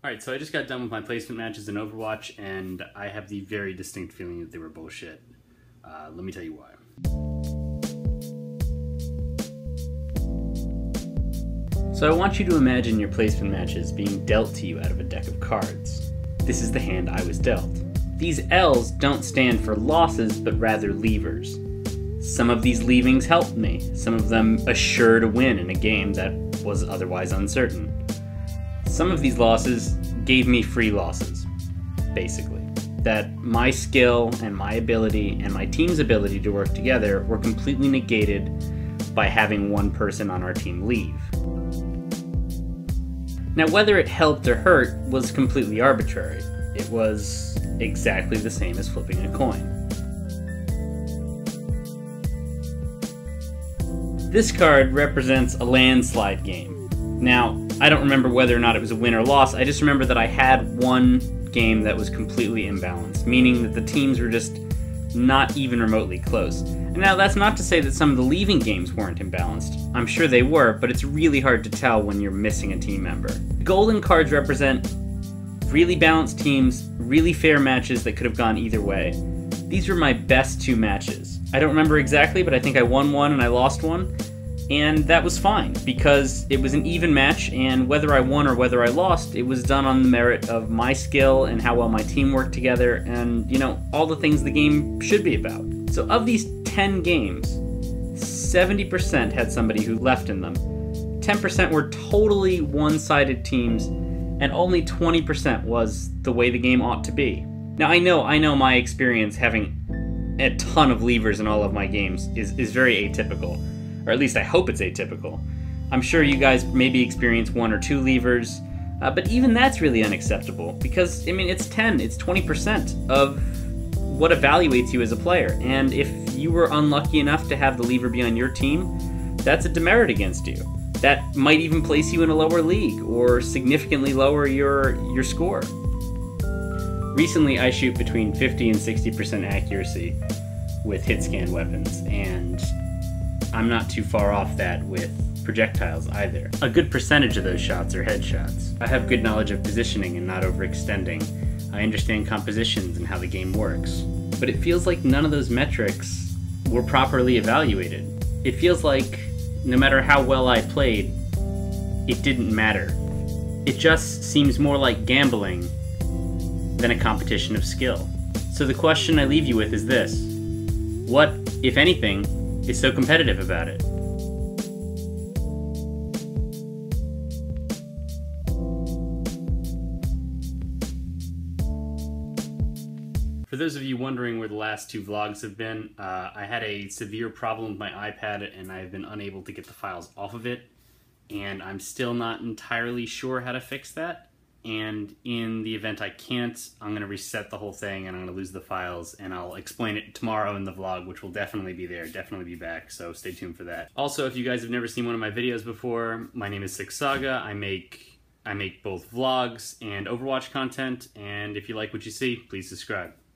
Alright, so I just got done with my placement matches in Overwatch, and I have the very distinct feeling that they were bullshit. Let me tell you why. So I want you to imagine your placement matches being dealt to you out of a deck of cards. This is the hand I was dealt. These L's don't stand for losses, but rather levers. Some of these leavings helped me, some of them assured a win in a game that was otherwise uncertain. Some of these losses gave me free losses, basically. That my skill and my ability and my team's ability to work together were completely negated by having one person on our team leave. Now, whether it helped or hurt was completely arbitrary. It was exactly the same as flipping a coin. This card represents a landslide game. Now, I don't remember whether or not it was a win or loss, I just remember that I had one game that was completely imbalanced, meaning that the teams were just not even remotely close. And now, that's not to say that some of the leaving games weren't imbalanced. I'm sure they were, but it's really hard to tell when you're missing a team member. The golden cards represent really balanced teams, really fair matches that could have gone either way. These were my best two matches. I don't remember exactly, but I think I won one and I lost one. And that was fine, because it was an even match, and whether I won or whether I lost, it was done on the merit of my skill and how well my team worked together, and, you know, all the things the game should be about. So of these 10 games, 70% had somebody who left in them, 10% were totally one-sided teams, and only 20% was the way the game ought to be. Now, I know my experience having a ton of levers in all of my games is very atypical. Or at least I hope it's atypical. I'm sure you guys maybe experience one or two levers, but even that's really unacceptable because, I mean, it's 20% of what evaluates you as a player. And if you were unlucky enough to have the lever be on your team, that's a demerit against you. That might even place you in a lower league or significantly lower your score. Recently, I shoot between 50 and 60% accuracy with hit scan weapons, and I'm not too far off that with projectiles either. A good percentage of those shots are headshots. I have good knowledge of positioning and not overextending. I understand compositions and how the game works. But it feels like none of those metrics were properly evaluated. It feels like no matter how well I played, it didn't matter. It just seems more like gambling than a competition of skill. So the question I leave you with is this: what, if anything, is so competitive about it? For those of you wondering where the last two vlogs have been, I had a severe problem with my iPad and I've been unable to get the files off of it, and I'm still not entirely sure how to fix that. And in the event I can't, I'm going to reset the whole thing and I'm going to lose the files, and I'll explain it tomorrow in the vlog, which will definitely be there, definitely be back, so stay tuned for that. Also, if you guys have never seen one of my videos before, my name is SixthSaga. I make both vlogs and Overwatch content, and if you like what you see, please subscribe.